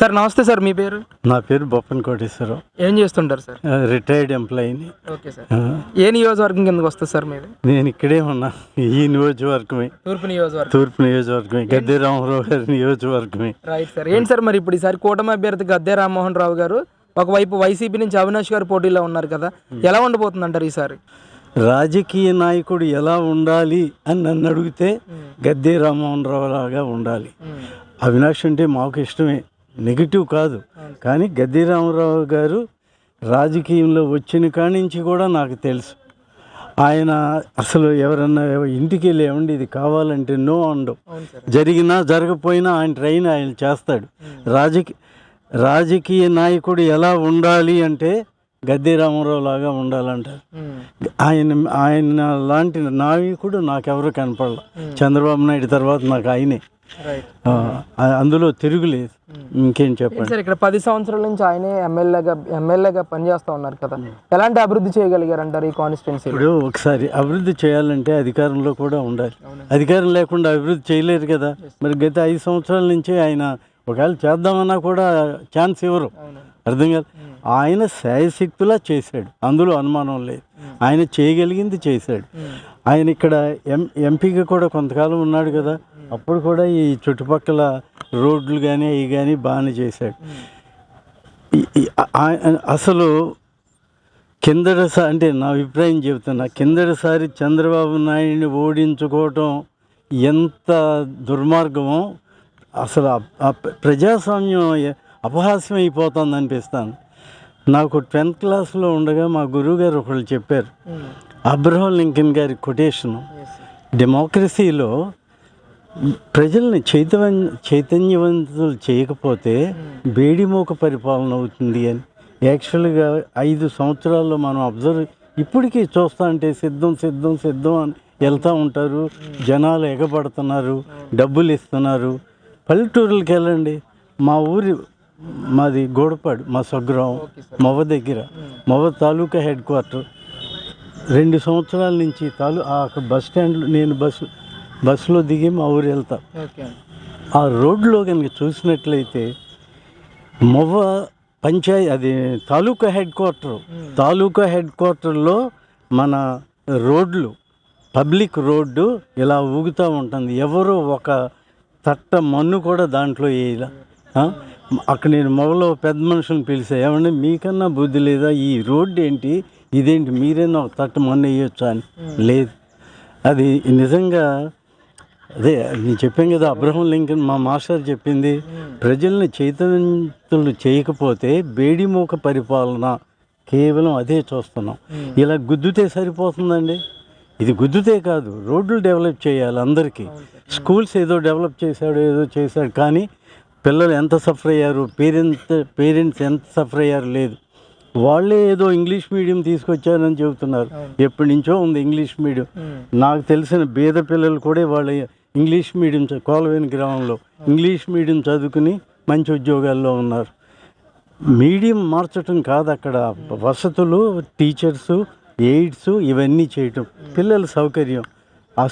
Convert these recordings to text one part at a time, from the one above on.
Sir నమస్తే sir, మీ పేరు? నా పేరు బొప్పన కోటేశ్వరరావు. ఏం చేస్తుంటారు సార్? రిటైర్డ్ ఎంప్లాయీని. Okay sir. ఏ నియోజకవర్గం కిందకి వస్తుంది సార్ మీది? నేను ఇక్కడే ఉన్నా, ఈ నియోజకవర్గమే. తూర్పు నియోజకవర్గమే, గద్దె రామోహన్ గారి నియోజకవర్గమే. Right sir. ఏంటి సార్ మరి ఇప్పుడు ఈసారి కూటమి అభ్యర్థి గద్దె రామ్మోహన్ రావు గారు, ఒకవైపు వైసీపీ నుంచి అవినాష్ గారు పోటీలో ఉన్నారు కదా, ఎలా ఉండబోతుంది అంటారు ఈసారి? రాజకీయ నాయకుడు ఎలా ఉండాలి అని నన్ను అడిగితే గద్దె రామ్మోహన్ రావు లాగా ఉండాలి. అవినాష్ అంటే మాకు ఇష్టమే, నెగిటివ్ కాదు. కానీ గద్దె రామారావు గారు రాజకీయంలో వచ్చిన కాడి నుంచి కూడా నాకు తెలుసు. ఆయన అసలు ఎవరన్నా ఇంటికి వెళ్ళి ఏమండి ఇది కావాలంటే నో అండవు. జరిగినా జరగపోయినా ఆయన ట్రైన్ ఆయన చేస్తాడు. రాజకీయ నాయకుడు ఎలా ఉండాలి అంటే గద్దె రామారావు లాగా ఉండాలంటారు. ఆయన లాంటి నాయకుడు నాకెవరు కనపడలే. చంద్రబాబు నాయుడు తర్వాత నాకు ఆయనే, అందులో తిరుగులేదు. ఇంకేం చెప్పండి సార్. ఇక్కడ 10 సంవత్సరాల నుంచి ఆయనే ఎమ్మెల్యేగా పనిచేస్తూ ఉన్నారు కదా, ఎలాంటి అభివృద్ధి చేయగలిగారు అంటారు ఈ కాన్స్టిట్యున్సీ? ఇప్పుడు ఒకసారి అభివృద్ధి చేయాలంటే అధికారంలో కూడా ఉండాలి. అధికారం లేకుండా అభివృద్ధి చేయలేరు కదా. మరి గత 5 సంవత్సరాల నుంచి ఆయన ఒకవేళ చేద్దామన్నా కూడా ఛాన్స్ ఇవ్వరు. అర్థం కాదు. ఆయన శాయశక్తులా చేశాడు, అందులో అనుమానం లేదు. ఆయన చేయగలిగింది చేశాడు. ఆయన ఇక్కడ ఎంపీగా కూడా కొంతకాలం ఉన్నాడు కదా, అప్పుడు కూడా ఈ చుట్టుపక్కల రోడ్లు కానీ అవి కానీ బాగానే చేశాడు. అసలు అంటే నా అభిప్రాయం చెబుతున్నా, కిందటిసారి చంద్రబాబు నాయుడిని ఓడించుకోవటం ఎంత దుర్మార్గమో, అసలు ప్రజాస్వామ్యం అపహాస్యం అయిపోతుంది అనిపిస్తాను. నాకు 10th క్లాస్లో ఉండగా మా గురువుగారు ఒకళ్ళు చెప్పారు, అబ్రహం లింకన్ గారి కొటేషను, డెమోక్రసీలో ప్రజల్ని చైతన్యవంతులు చేయకపోతే బేడిమోక పరిపాలన అవుతుంది అని. యాక్చువల్గా 5 సంవత్సరాల్లో మనం అబ్జర్వ్ ఇప్పటికీ చూస్తూ ఉంటే సిద్ధం అని వెళ్తూ ఉంటారు. జనాలు ఎగబడుతున్నారు, డబ్బులు ఇస్తున్నారు. పల్లెటూరులకు వెళ్ళండి. మాది గోడపాడు, మా స్వగ్రామం మొవ దగ్గర, మొవ తాలూకా హెడ్ క్వార్టర్. 2 సంవత్సరాల నుంచి బస్ స్టాండ్లో నేను బస్సులో దిగి మా ఊరు వెళ్తా. ఆ రోడ్లో కనుక చూసినట్లయితే మొవ్వ పంచాయతీ, అది తాలూకా హెడ్ క్వార్టర్లో మన రోడ్లు, పబ్లిక్ రోడ్డు ఇలా ఊగుతూ ఉంటుంది. ఎవరో ఒక తట్ట మన్ను కూడా దాంట్లో వేయాల. అక్కడ నేను మొగలో పెద్ద మనుషులను పిలిచా, ఏమంటే మీకన్నా బుద్ధి లేదా, ఈ రోడ్డు ఏంటి, ఇదేంటి, మీరైనా ఒక తట్ట మన్ను వేయొచ్చా అని. లేదు. అది నిజంగా అదే నేను చెప్పాను కదా, అబ్రహం లింకన్ మా మాస్టర్ చెప్పింది, ప్రజల్ని చైతన్యవంతులు చేయకపోతే బేడిమోక పరిపాలన, కేవలం అదే చూస్తున్నాం. ఇలా గుద్దుతే సరిపోతుందండి? ఇది గుద్దుతే కాదు, రోడ్లు డెవలప్ చేయాలి అందరికీ. స్కూల్స్ ఏదో డెవలప్ చేశాడు కానీ పిల్లలు ఎంత సఫర్ అయ్యారు, పేరెంట్స్ ఎంత సఫర్ అయ్యారు లేదు. వాళ్ళే ఏదో ఇంగ్లీష్ మీడియం తీసుకొచ్చారని చెబుతున్నారు. ఎప్పటి నుంచో ఉంది ఇంగ్లీష్ మీడియం. నాకు తెలిసిన బీద పిల్లలు కూడా వాళ్ళ ఇంగ్లీష్ మీడియం, కోలవేని గ్రామంలో ఇంగ్లీష్ మీడియం చదువుకుని మంచి ఉద్యోగాల్లో ఉన్నారు. మీడియం మార్చడం కాదు, అక్కడ వసతులు, టీచర్సు, ఎయిడ్స్ ఇవన్నీ చేయటం, పిల్లల సౌకర్యం. ఆ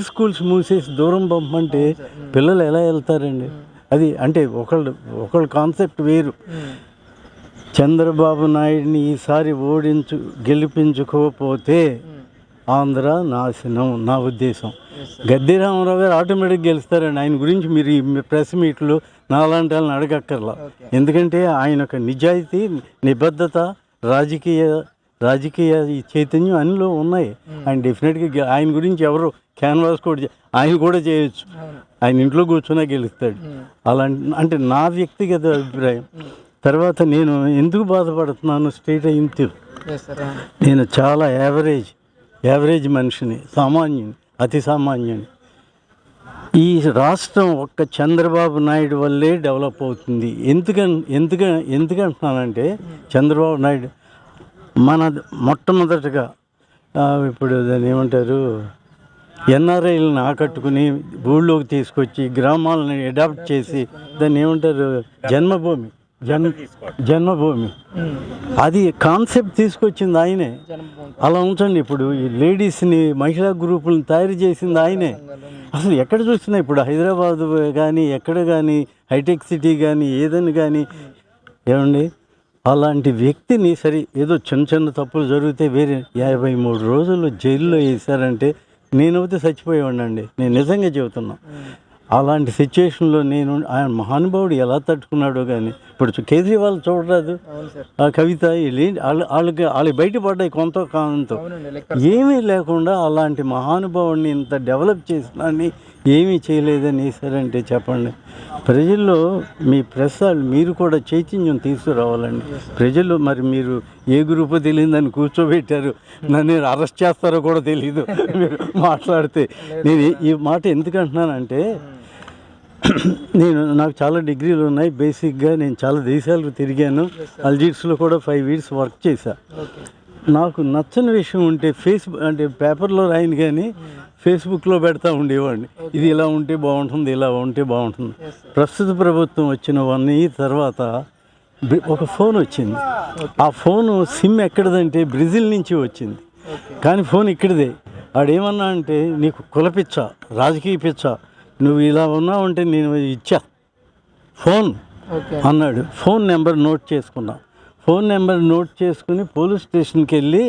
స్కూల్స్ మూసేసి దూరం పంపమంటే పిల్లలు ఎలా వెళ్తారండి? అది అంటే ఒకళ్ళ కాన్సెప్ట్ వేరు. చంద్రబాబు నాయుడిని ఈసారి గెలిపించుకోకపోతే ఆంధ్ర నాశనం, నా ఉద్దేశం. గద్దె రామారావు గారు ఆటోమేటిక్గా గెలుస్తారండి. ఆయన గురించి మీరు ఈ ప్రెస్ మీట్లు నాలాంటి వాళ్ళని అడగక్కర్లా. ఎందుకంటే ఆయన ఒక నిజాయితీ, నిబద్ధత, రాజకీయ చైతన్యం అన్నిలో ఉన్నాయి. ఆయన డెఫినెట్గా ఆయన గురించి ఎవరు క్యాన్వాస్ కూడా ఆయన కూడా చేయొచ్చు. ఆయన ఇంట్లో కూర్చున్నా గెలుస్తాడు. అంటే నా వ్యక్తిగత అభిప్రాయం. తర్వాత నేను ఎందుకు బాధపడుతున్నాను, స్టేట్ అయింది, నేను చాలా యావరేజ్ మనిషిని, సామాన్యుని, అతి సామాన్యుని. ఈ రాష్ట్రం ఒక్క చంద్రబాబు నాయుడు వల్లే డెవలప్ అవుతుంది. ఎందుకంటున్నానంటే చంద్రబాబు నాయుడు మొట్టమొదటగా ఇప్పుడు దాన్ని ఏమంటారు, ఎన్ఆర్ఐలను ఆకట్టుకుని ఊళ్ళోకి తీసుకొచ్చి గ్రామాలను అడాప్ట్ చేసి దాన్ని ఏమంటారు, జన్మభూమి అది కాన్సెప్ట్ తీసుకొచ్చింది ఆయనే. అలా ఉంచండి. ఇప్పుడు ఈ లేడీస్ని, మహిళా గ్రూపులను తయారు చేసింది ఆయనే. అసలు ఎక్కడ చూసినా ఇప్పుడు హైదరాబాదు కానీ ఎక్కడ కానీ హైటెక్ సిటీ కానీ ఏదని కానీ ఏమండి అలాంటి వ్యక్తిని సరే ఏదో చిన్న చిన్న తప్పులు జరిగితే వేరే 53 రోజులు జైల్లో వేశారంటే నేనైతే చచ్చిపోయేవాడినండి. నేను నిజంగా చెబుతున్నా. అలాంటి సిచ్యువేషన్లో నేను ఆయన మహానుభావుడు ఎలా తట్టుకున్నాడో కానీ ఇప్పుడు కేజ్రీవాల్ చూడరాదు, ఆ కవిత వాళ్ళకి బయటపడ్డాయి కొంత కాంతో ఏమీ లేకుండా అలాంటి మహానుభావుడిని ఇంత డెవలప్ చేసినాన్ని ఏమీ చేయలేదని వేశారంటే చెప్పండి. ప్రజల్లో మీ ప్రెస్ వాళ్ళు మీరు కూడా చైతన్యం తీసుకురావాలండి. ప్రజలు మరి మీరు ఏ గ్రూపు తెలియదని కూర్చోబెట్టారు, నన్ను అరెస్ట్ చేస్తారో కూడా తెలీదు మీరు మాట్లాడితే. నేను ఈ మాట ఎందుకంటున్నానంటే నాకు చాలా డిగ్రీలు ఉన్నాయి. బేసిక్గా నేను చాలా దేశాలకు తిరిగాను. అల్జీర్స్లో కూడా 5 years వర్క్ చేశా. నాకు నచ్చని విషయం ఉంటే అంటే పేపర్లో రాయను కానీ ఫేస్బుక్లో పెడతా ఉండేవాడిని. ఇది ఇలా ఉంటే బాగుంటుంది, ఇలా ఉంటే బాగుంటుంది. ప్రస్తుత ప్రభుత్వం వచ్చిన 1 year తర్వాత ఒక ఫోన్ వచ్చింది. ఆ ఫోను సిమ్ ఎక్కడదంటే బ్రెజిల్ నుంచి వచ్చింది, కానీ ఫోన్ ఇక్కడిదే. ఆడేమన్నా అంటే నీకు కులపిచ్చ, రాజకీయ పిచ్చ, నువ్వు ఇలా ఉన్నావంటే నేను ఇచ్చా ఫోన్ అన్నాడు. ఫోన్ నెంబర్ నోట్ చేసుకున్నా. ఫోన్ నెంబర్ నోట్ చేసుకుని పోలీస్ స్టేషన్కి వెళ్ళి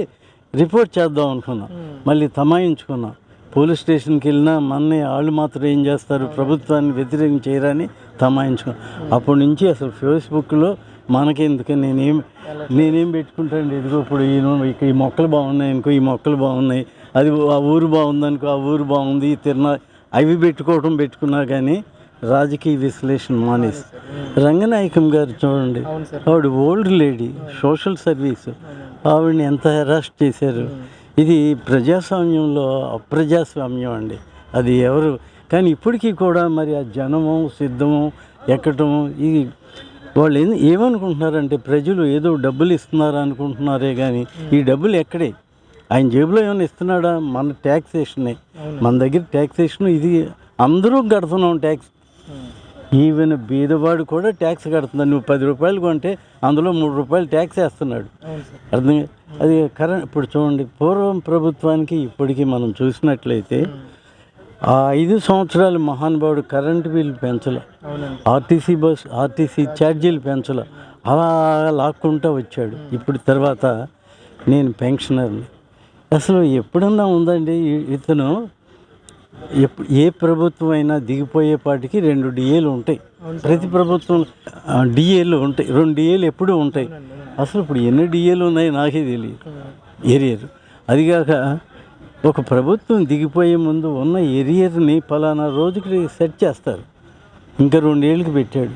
రిపోర్ట్ చేద్దాం అనుకున్నా. మళ్ళీ తమాయించుకున్నా. పోలీస్ స్టేషన్కి వెళ్ళినా వాళ్ళు మాత్రం ఏం చేస్తారు, ప్రభుత్వాన్ని వ్యతిరేకం చేయరని తమాయించుకున్నా. అప్పటి నుంచి అసలు ఫేస్బుక్లో మనకెందుకు నేనేం పెట్టుకుంటాను. ఇదిగో ఇప్పుడు ఈ మొక్కలు బాగున్నాయి అనుకో, ఈ మొక్కలు బాగున్నాయి, అది ఆ ఊరు బాగుందనుకో, ఆ ఊరు బాగుంది, అవి పెట్టుకున్నా కానీ రాజకీయ విశ్లేషణ మానేసి. రంగనాయకం గారు చూడండి, ఆవిడ ఓల్డ్ లేడీ, సోషల్ సర్వీస్, ఆవిడని ఎంత హెరాస్ట్ చేశారు. ఇది ప్రజాస్వామ్యంలో అప్రజాస్వామ్యం అండి అది ఎవరు. కానీ ఇప్పటికీ కూడా మరి ఆ జనము సిద్ధము ఎక్కటము ఇది వాళ్ళు ఏమనుకుంటున్నారంటే ప్రజలు ఏదో డబ్బులు ఇస్తున్నారు అనుకుంటున్నారే కానీ ఈ డబ్బులు ఎక్కడే, ఆయన జేబులో ఏమైనా ఇస్తున్నాడా? మన ట్యాక్సేషనే, మన దగ్గర ట్యాక్సేషన్ ఇది అందరూ కడుతున్నాం ట్యాక్స్. ఈవెన్ బీదవాడు కూడా ట్యాక్స్ కడుతున్నాడు. నువ్వు 10 రూపాయలు కొంటే అందులో 3 రూపాయలు ట్యాక్స్ వేస్తున్నాడు. అర్థం అది ఇప్పుడు చూడండి, పూర్వం ప్రభుత్వానికి ఇప్పటికీ మనం చూసినట్లయితే ఆ 5 సంవత్సరాలు మహానుభావుడు కరెంటు బిల్లు పెంచల, ఆర్టీసీ ఛార్జీలు పెంచల, అలా లాక్కుంటూ వచ్చాడు. ఇప్పుడు తర్వాత నేను పెన్షనర్ని. అసలు ఎప్పుడన్నా ఉందండి ఇతను ఏ ప్రభుత్వం అయినా దిగిపోయేపాటికి 2 DAలు ఉంటాయి. ప్రతి ప్రభుత్వం DAలు ఉంటాయి, 2 DAలు ఎప్పుడూ ఉంటాయి. అసలు ఇప్పుడు ఎన్ని DAలు ఉన్నాయో నాకే తెలియదు. అదిగాక ఒక ప్రభుత్వం దిగిపోయే ముందు ఉన్న ఏరియర్ని పలానా రోజుకి సెట్ చేస్తారు. ఇంకా 2 ఏళ్ళకి పెట్టాడు.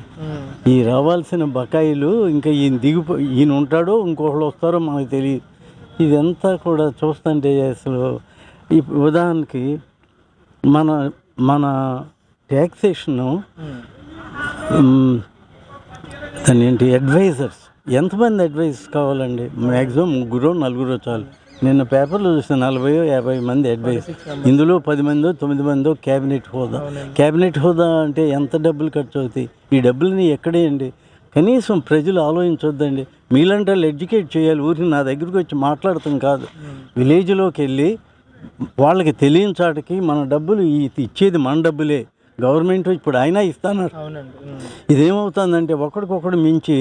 ఈ రావాల్సిన బకాయిలు ఇంకా ఈయన ఉంటాడో ఇంకొకళ్ళు వస్తారో మనకు తెలియదు. ఇదంతా కూడా చూస్తుంటే అసలు ఈ ఉదాహరణకి మన ట్యాక్సేషను దాని అడ్వైజర్స్, ఎంతమంది అడ్వైజర్స్ కావాలండి? మ్యాక్సిమం 3-4 చాలు. నిన్న పేపర్లో చూస్తే 40-50 మంది అడ్వైజ్. ఇందులో 10 మందో 9 మందో క్యాబినెట్ హోదా అంటే ఎంత డబ్బులు ఖర్చు అవుతాయి? ఈ డబ్బులని ఎక్కడేయండి? కనీసం ప్రజలు ఆలోచించొద్దండి. మీలాంటి వాళ్ళు ఎడ్యుకేట్ చేయాలి. ఊరికి నా దగ్గరికి వచ్చి మాట్లాడతాం కాదు, విలేజ్లోకి వెళ్ళి వాళ్ళకి తెలియని చాటుకి మన డబ్బులు ఇచ్చేది మన డబ్బులే, గవర్నమెంట్ ఇప్పుడు అయినా ఇస్తాన్నారు. ఇదేమవుతుందంటే ఒకడికొకడు మించి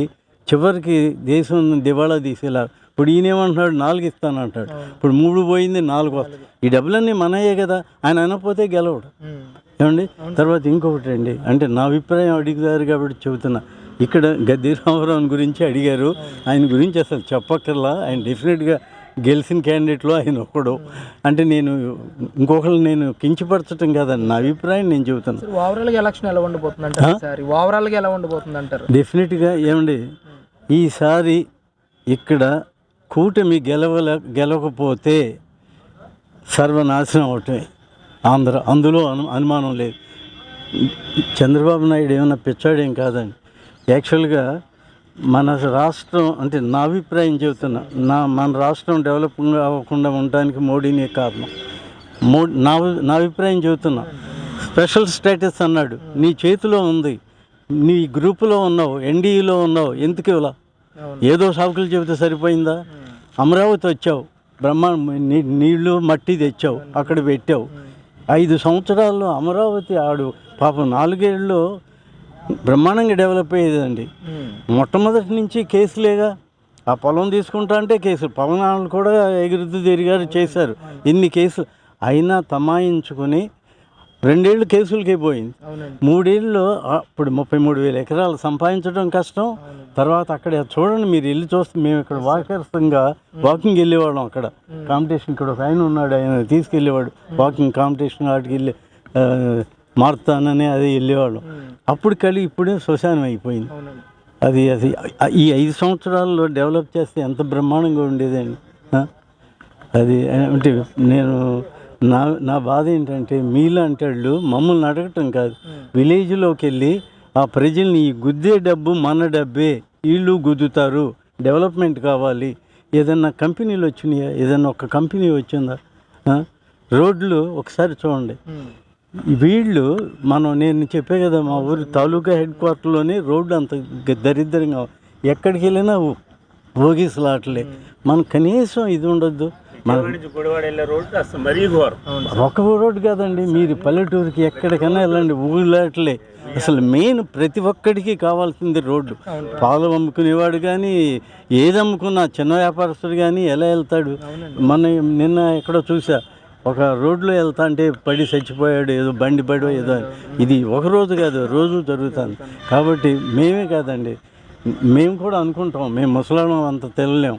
చివరికి దేశం దివాళా తీసేలా. ఇప్పుడు ఈయనేమంటున్నాడు 4 ఇస్తానంటాడు, ఇప్పుడు 3 పోయింది 4 వస్తుంది. ఈ డబ్బులన్నీ మనయే కదా, ఆయన అనకపోతే గెలవడు ఏమండి. తర్వాత ఇంకొకటి అండి, అంటే నా అభిప్రాయం అడిగారు కాబట్టి చెబుతున్నా. ఇక్కడ గద్దె రామారావు గురించి అడిగారు, ఆయన గురించి అసలు చెప్పక్కర్లా. ఆయన డెఫినెట్గా గెలిచిన క్యాండిడేట్లో ఆయన ఒకడు. అంటే నేను ఇంకొకరు నేను కించపరచడం కాదండి, నా అభిప్రాయం నేను చెబుతాను. ఓవరాల్గా ఎలక్షన్ ఎలా ఉండబోతుంది? డెఫినెట్గా ఏమండి, ఈసారి ఇక్కడ కూటమి గెలవకపోతే సర్వనాశనం అవటమే ఆంధ్ర, అందులో అనుమానం లేదు. చంద్రబాబు నాయుడు ఏమైనా పిచ్చాడేం కాదండి. యాక్చువల్గా మన రాష్ట్రం, అంటే నా అభిప్రాయం చెబుతున్నా, మన రాష్ట్రం డెవలప్ అవ్వకుండా ఉండడానికి మోడీనే కారణం. నా అభిప్రాయం చెబుతున్నా. స్పెషల్ స్టేటస్ అన్నాడు, నీ చేతిలో ఉంది, నీ గ్రూపులో ఉన్నావు, ఎన్డీఏలో ఉన్నావు, ఎందుకు ఇలా ఏదో సాకులు చెబితే సరిపోయిందా? అమరావతి వచ్చావు, నీళ్ళు మట్టి తెచ్చావు, అక్కడ పెట్టావు. 5 సంవత్సరాల్లో అమరావతి పాపం 4 ఏళ్ళలో బ్రహ్మాండంగా డెవలప్ అయ్యేదండి. మొట్టమొదటి నుంచి కేసులేగా, ఆ పొలం తీసుకుంటా అంటే కేసులు, పవనాలు కూడా ఎగురుతూ తిరిగారు, చేశారు ఇన్ని కేసులు. అయినా తమాయించుకొని 2 ఏళ్ళు కేసులకే పోయింది. 3 ఏళ్ళలో ఇప్పుడు 33,000 ఎకరాలు సంపాదించడం కష్టం. తర్వాత అక్కడ చూడండి, మీరు వెళ్ళి చూస్తే, మేము ఇక్కడ వాకింగ్ వెళ్ళేవాళ్ళం. అక్కడ కాంపిటీషన్, ఇక్కడ ఒక ఆయన ఉన్నాడు, ఆయన తీసుకెళ్ళేవాడు వాకింగ్ కాంపిటీషన్, వాటికి వెళ్ళి మారుతానని అది వెళ్ళేవాళ్ళం. అప్పుడు ఇప్పుడే శ్మశానం అయిపోయింది. అది ఈ 5 సంవత్సరాల్లో డెవలప్ చేస్తే ఎంత బ్రహ్మాండంగా ఉండేదండి. అది అంటే నా బాధ ఏంటంటే, మీలాంటి వాళ్ళు మమ్మల్ని అడగటం కాదు, విలేజ్లోకి వెళ్ళి ఆ ప్రజల్ని, ఈ గుద్దే డబ్బు మన డబ్బే, వీళ్ళు గుద్దుతారు, డెవలప్మెంట్ కావాలి, ఏదన్నా కంపెనీలు వచ్చినాయా, ఏదన్నా ఒక కంపెనీ వచ్చిందా, రోడ్లు ఒకసారి చూడండి. వీళ్ళు నేను చెప్పే కదా, మా ఊరు తాలూకా హెడ్ క్వార్టర్లోనే రోడ్డు అంత దరిద్రంగా, ఎక్కడికి వెళ్ళినా ఓగిసలాట్లే. మనకు కనీసం ఇది ఉండొద్దు. ఒక రోడ్డు కాదండి, మీరు పల్లెటూరుకి ఎక్కడికైనా వెళ్ళండి, ఊళ్ళట్లే. అసలు మెయిన్ ప్రతి ఒక్కడికి కావాల్సింది రోడ్డు. పాలు అమ్ముకునేవాడు కానీ, ఏది అమ్ముకున్నా చిన్న వ్యాపారస్తుడు కానీ ఎలా వెళ్తాడు? నిన్న ఎక్కడో చూసా, ఒక రోడ్లో వెళ్తా అంటే పడి చచ్చిపోయాడు, ఏదో బండి పడో ఏదో. ఇది ఒక రోజు కాదు, రోజు జరుగుతుంది. కాబట్టి మేమే కాదండి, మేము కూడా అనుకుంటాం, మేము ముసలాం అంత తెలియలేం.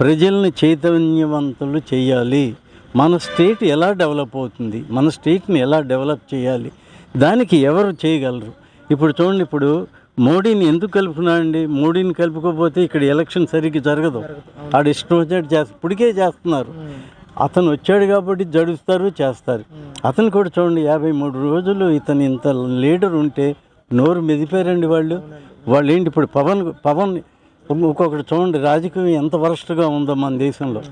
ప్రజల్ని చైతన్యవంతులు చేయాలి. మన స్టేట్ ఎలా డెవలప్ అవుతుంది, మన స్టేట్ని ఎలా డెవలప్ చేయాలి, దానికి ఎవరు చేయగలరు? ఇప్పుడు చూడండి, ఇప్పుడు మోడీని ఎందుకు కలుపుకున్నాడండి? మోడీని కలుపుకోకపోతే ఇక్కడ ఎలక్షన్ సరిగ్గా జరగదు. ఆడు ఇష్టం వచ్చేట్టు ఇప్పటికే చేస్తున్నారు. అతను వచ్చాడు కాబట్టి జడుస్తారు, చేస్తారు. అతను కూడా చూడండి, 53 రోజులు ఇతను ఇంత లీడర్ ఉంటే నోరు మెదిపారండి వాళ్ళు ఏంటి? ఇప్పుడు పవన్ ఇంకొకటి చూడండి, రాజకీయం ఎంత వరస్ట్గా ఉందో మన దేశంలో.